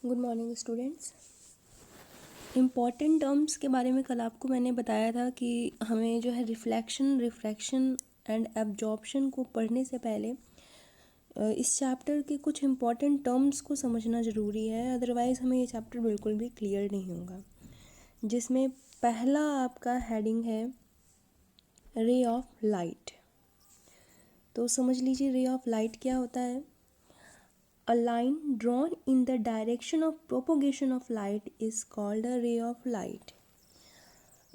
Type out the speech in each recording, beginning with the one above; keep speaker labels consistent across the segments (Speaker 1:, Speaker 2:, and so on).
Speaker 1: Good morning students. Important terms के बारे में कल आपको मैंने बताया था कि हमें जो है रिफ्लेक्शन, रिफ्रैक्शन एंड एब्जॉर्प्शन को पढ़ने से पहले इस चैप्टर के कुछ इम्पॉर्टेंट टर्म्स को समझना ज़रूरी है, अदरवाइज़ हमें ये चैप्टर बिल्कुल भी क्लियर नहीं होगा। जिसमें पहला आपका हेडिंग है रे ऑफ लाइट। तो समझ लीजिए रे ऑफ लाइट क्या होता है। A line drawn in the direction of propagation of light is called a ray of light।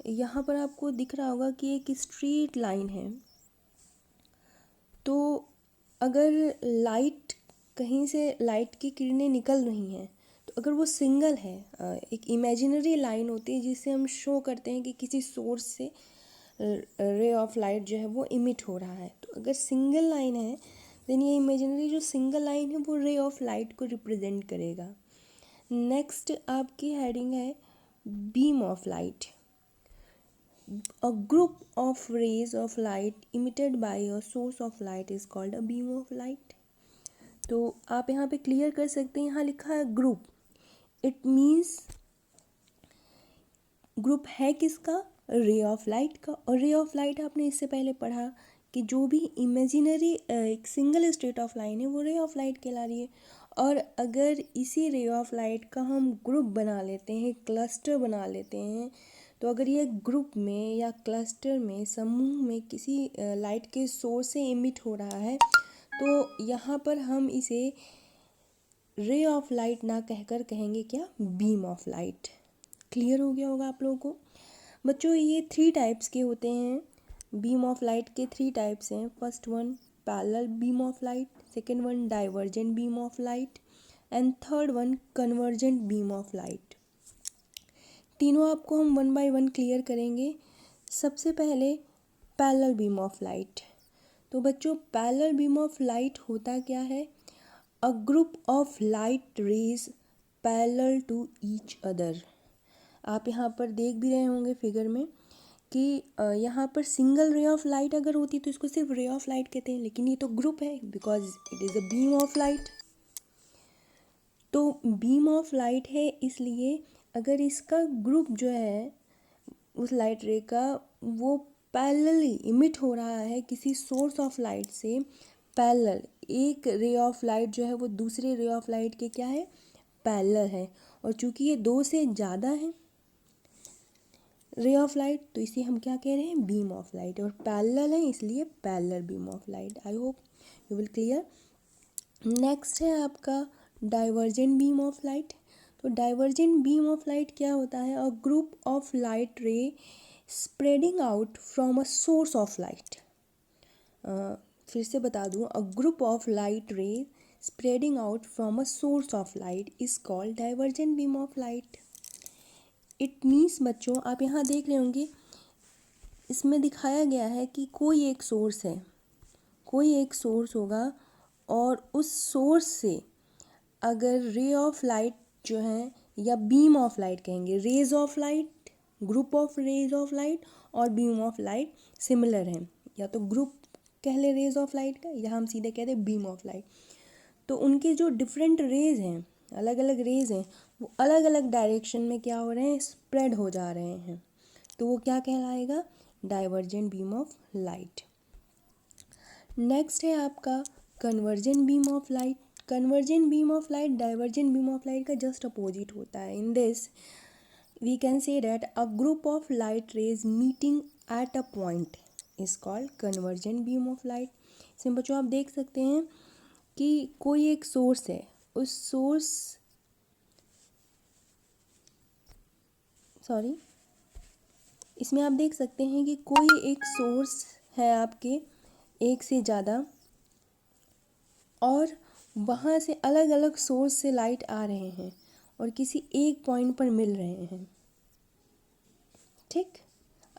Speaker 1: यहाँ पर आपको दिख रहा होगा कि एक स्ट्रेट लाइन है। तो अगर लाइट कहीं से लाइट की किरणें निकल रही हैं तो अगर वो सिंगल है, एक इमेजिनरी लाइन होती है जिससे हम शो करते हैं कि किसी सोर्स से रे ऑफ लाइट जो है वो इमिट हो रहा है। तो अगर सिंगल लाइन है देन ये इमेजिनरी जो सिंगल लाइन है वो रे ऑफ लाइट को रिप्रेजेंट करेगा। नेक्स्ट आपकी हेडिंग है beam of light. A group of rays of light emitted by a source of light is called a beam of light. तो आप यहाँ पे क्लियर कर सकते हैं, यहाँ लिखा है ग्रुप। इट मीन्स ग्रुप है किसका? रे ऑफ लाइट का। और रे ऑफ लाइट आपने इससे पहले पढ़ा कि जो भी इमेजिनरी एक सिंगल स्टेट ऑफ लाइन है वो रे ऑफ लाइट कहला रही है। और अगर इसी रे ऑफ लाइट का हम ग्रुप बना लेते हैं, क्लस्टर बना लेते हैं, तो अगर ये ग्रुप में या क्लस्टर में, समूह में किसी लाइट के सोर्स से इमिट हो रहा है तो यहाँ पर हम इसे रे ऑफ लाइट ना कहकर कहेंगे क्या? Beam of light. क्लियर हो गया होगा आप लोगों को। बच्चों ये 3 टाइप्स के होते हैं। बीम ऑफ लाइट के 3 टाइप्स हैं। First one parallel beam of light, second one divergent beam of light and third one convergent beam of light. तीनों आपको हम वन बाय वन क्लियर करेंगे। सबसे पहले पैरेलल बीम ऑफ लाइट। तो बच्चों पैरेलल बीम ऑफ लाइट होता क्या है? A group of light rays parallel to each other. आप यहाँ पर देख भी रहे होंगे फिगर में कि यहाँ पर सिंगल रे ऑफ लाइट अगर होती तो इसको सिर्फ रे ऑफ लाइट कहते हैं, लेकिन ये तो ग्रुप है because it is a beam of light. तो बीम ऑफ लाइट है इसलिए अगर इसका ग्रुप जो है उस लाइट रे का वो पैरेलली इमिट हो रहा है किसी सोर्स ऑफ लाइट से, पैरेलल एक रे ऑफ लाइट जो है वो दूसरे रे ऑफ लाइट के क्या है? पैरेलल है। और चूंकि ये 2 से ज़्यादा है रे ऑफ लाइट तो इसे हम क्या कह रहे हैं? Beam of light. और पैरेलल है इसलिए parallel beam of light. I hope you will clear. Next है आपका डाइवर्जेंट बीम ऑफ लाइट। तो डाइवर्जेंट बीम ऑफ लाइट क्या होता है? अ ग्रुप ऑफ लाइट रे spreading out from a source of light. फिर से बता दूं, अ ग्रुप ऑफ लाइट रे spreading out from a source of light is called divergent beam of light. It means बच्चों आप यहाँ देख रहे होंगे इसमें दिखाया गया है कि कोई एक सोर्स है, कोई एक सोर्स होगा और उस सोर्स से अगर रे ऑफ लाइट जो है या बीम ऑफ लाइट कहेंगे, rays of light, group of rays of light और बीम ऑफ लाइट सिमिलर हैं, या तो ग्रुप कह ले रेज ऑफ लाइट का या हम सीधे कहते हैं बीम ऑफ लाइट। तो उनके जो डिफरेंट रेज हैं, अलग अलग रेज हैं, वो अलग अलग डायरेक्शन में क्या हो रहे हैं? स्प्रेड हो जा रहे हैं। तो वो क्या कहलाएगा? Divergent beam of light. Next है आपका convergent beam of light. Convergent beam of light divergent beam of light का जस्ट अपोजिट होता है। In this we can say that a group of light rays meeting at a point is called convergent beam of light. इसमें बच्चों आप देख सकते हैं कि कोई एक सोर्स है, उस सोर्स इसमें आप देख सकते हैं कि कोई एक सोर्स है आपके एक से ज़्यादा और वहाँ से अलग अलग सोर्स से लाइट आ रहे हैं और किसी एक पॉइंट पर मिल रहे हैं। ठीक,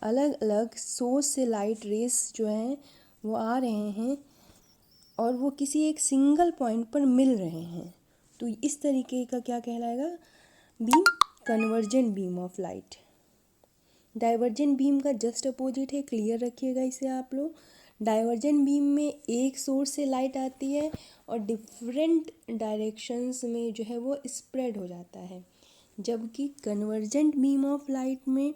Speaker 1: अलग अलग सोर्स से लाइट रेस जो हैं वो आ रहे हैं और वो किसी एक सिंगल पॉइंट पर मिल रहे हैं। तो इस तरीके का क्या कहलाएगा? Beam, convergent beam of light. Divergent beam का जस्ट अपोजिट है, क्लियर रखिएगा इसे आप लोग। डाइवर्जेंट बीम में एक सोर्स से लाइट आती है और डिफरेंट डायरेक्शंस में जो है वो स्प्रेड हो जाता है, जबकि कन्वर्जेंट बीम ऑफ लाइट में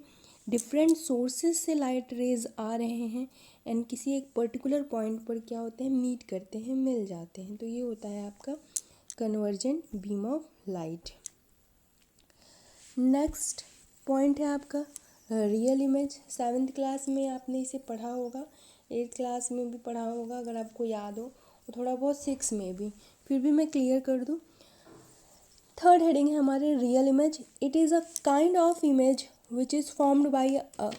Speaker 1: डिफरेंट सोर्सेज से लाइट रेज आ रहे हैं एंड किसी एक पर्टिकुलर पॉइंट पर क्या होते हैं, मीट करते हैं, मिल जाते हैं। तो ये होता है आपका convergent beam of light. Next point है आपका रियल इमेज। 7th क्लास में आपने इसे पढ़ा होगा, 8th क्लास में भी पढ़ा होगा अगर आपको याद हो, और थोड़ा बहुत 6 में भी, फिर भी मैं क्लियर कर दूँ। थर्ड हेडिंग है हमारे real image. It is a kind of image which is formed by a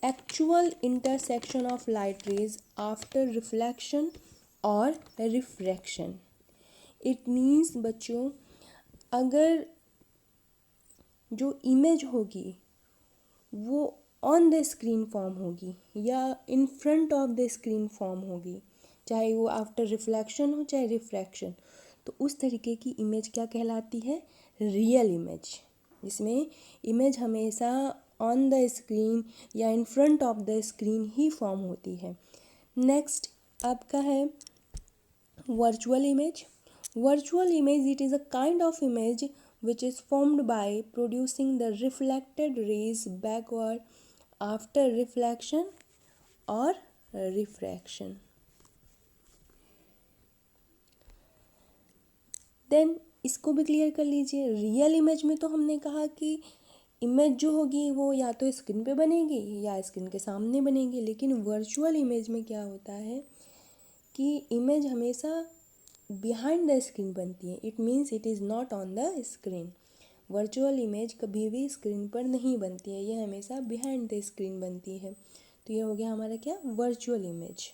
Speaker 1: actual intersection of light rays after reflection और refraction। It means बच्चों, अगर जो इमेज होगी वो ऑन द स्क्रीन फॉर्म होगी या in front of the screen form होगी, चाहे वो आफ्टर रिफ्लेक्शन हो चाहे रिफ्रैक्शन, तो उस तरीके की इमेज क्या कहलाती है, रियल इमेज, जिसमें इमेज हमेशा ऑन द स्क्रीन या in front of the screen he form होती है। नेक्स्ट आपका है virtual image. Virtual image, it is a kind of image which is formed by producing the reflected rays backward after reflection or refraction। Then इसको भी clear कर लीजिए। Real image में तो हमने कहा कि इमेज जो होगी वो या तो स्क्रीन पे बनेगी या स्क्रीन के सामने बनेगी, लेकिन वर्चुअल इमेज में क्या होता है कि इमेज हमेशा बिहाइंड द स्क्रीन बनती है। It means it is not on the screen. Virtual image कभी भी स्क्रीन पर नहीं बनती है, ये हमेशा बिहाइंड द स्क्रीन बनती है। तो ये हो गया हमारा क्या, वर्चुअल इमेज।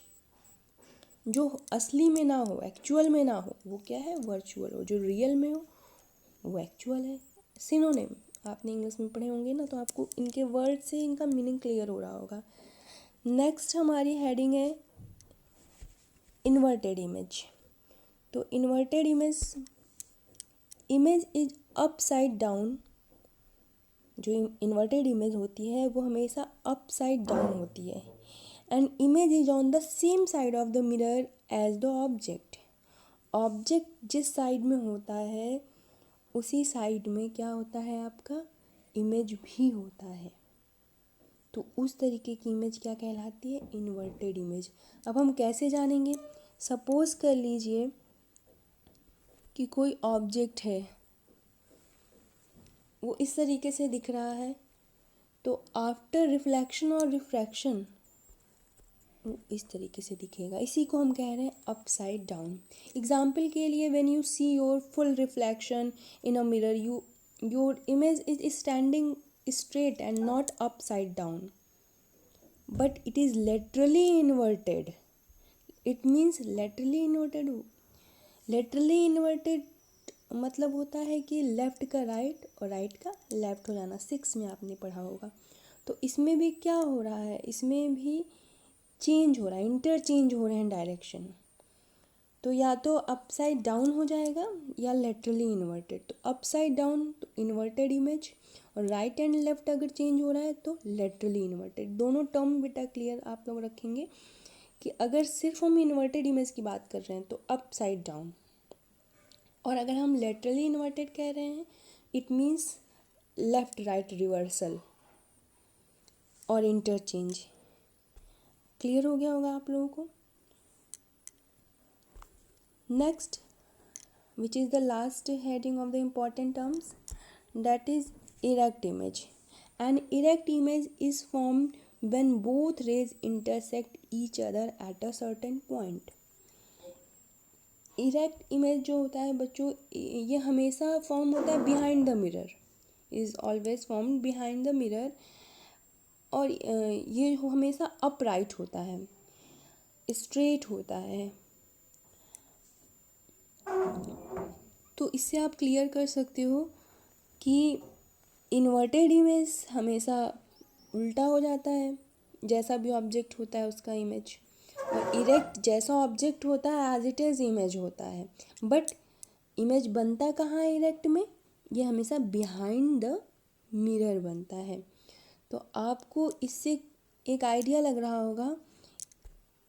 Speaker 1: जो असली में ना हो, एक्चुअल में ना हो, वो क्या है, वर्चुअल हो। जो रियल में हो वो एक्चुअल है। सिनोनिम आपने इंग्लिश में पढ़े होंगे ना, तो आपको इनके वर्ड से इनका मीनिंग क्लियर हो रहा होगा। नेक्स्ट हमारी हेडिंग है इन्वर्टेड इमेज। तो inverted image, image is upside down. जो इन्वर्टेड इमेज होती है वो हमेशा अपसाइड डाउन होती है। And image is on the same side of the mirror as the object. Object जिस साइड में होता है उसी साइड में क्या होता है, आपका इमेज भी होता है। तो उस तरीके की इमेज क्या कहलाती है, इन्वर्टेड इमेज। अब हम कैसे जानेंगे, सपोज कर लीजिए कि कोई ऑब्जेक्ट है, वो इस तरीके से दिख रहा है, तो आफ्टर रिफ्लेक्शन और रिफ्रैक्शन वो इस तरीके से दिखेगा। इसी को हम कह रहे हैं अपसाइड डाउन। एग्जाम्पल के लिए, when you see your full reflection in a mirror, your image is standing straight and not upside down, but it is laterally inverted। it means laterally inverted। laterally inverted मतलब होता है कि left का right और right का left हो जाना। 6 में आपने पढ़ा होगा। तो इसमें भी क्या हो रहा है, इसमें भी चेंज हो रहा है, इंटरचेंज हो रहे हैं डायरेक्शन। तो या तो अपसाइड डाउन हो जाएगा या लेटरली इन्वर्टेड। तो अपसाइड डाउन तो इन्वर्टेड इमेज, और राइट एंड लेफ्ट अगर चेंज हो रहा है तो लेटरली इन्वर्टेड। दोनों टर्म बेटा क्लियर आप लोग रखेंगे कि अगर सिर्फ हम इन्वर्टेड इमेज की बात कर रहे हैं तो अपसाइड डाउन, और अगर हम लेटरली इन्वर्टेड कह रहे हैं it means left right reversal और इंटरचेंज। क्लियर हो गया होगा आप लोगों को। Next, which is the last heading of the important terms, that is erect image। An erect image is formed when both rays intersect each other at a certain point। Erect image जो होता है बच्चों, ये हमेशा form होता है behind the mirror, is always form behind the mirror, और ये हमेशा अपराइट होता है, स्ट्रेट होता है। तो इससे आप क्लियर कर सकते हो कि इन्वर्टेड इमेज हमेशा उल्टा हो जाता है, जैसा भी ऑब्जेक्ट होता है उसका इमेज, और इरेक्ट जैसा ऑब्जेक्ट होता है एज इट इज़ इमेज होता है। बट इमेज बनता कहाँ है इरेक्ट में, ये हमेशा बिहाइंड द मिरर बनता है। तो आपको इससे एक आइडिया लग रहा होगा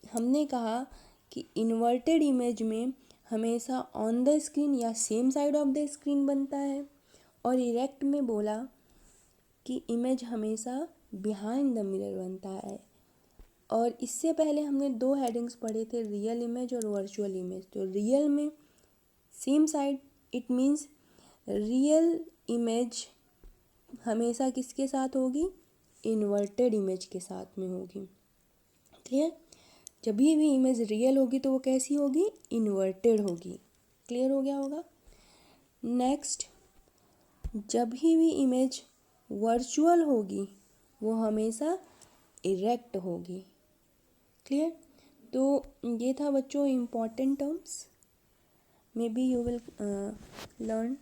Speaker 1: हमने कहा कि इन्वर्टेड इमेज में हमेशा ऑन द स्क्रीन या same side of the screen बनता है, और इरेक्ट में बोला कि इमेज हमेशा बिहाइंड द मिरर बनता है। और इससे पहले हमने दो हेडिंग्स पढ़े थे, रियल इमेज और वर्चुअल इमेज। तो रियल में same side, it means real image हमेशा किसके साथ होगी, इन्वर्टेड इमेज के साथ में होगी। क्लियर? जब भी इमेज रियल होगी तो वो कैसी होगी, इन्वर्टेड होगी। क्लियर हो गया होगा। नेक्स्ट, जब भी इमेज वर्चुअल होगी वो हमेशा इरेक्ट होगी। क्लियर? तो ये था बच्चों important terms. May be you will learn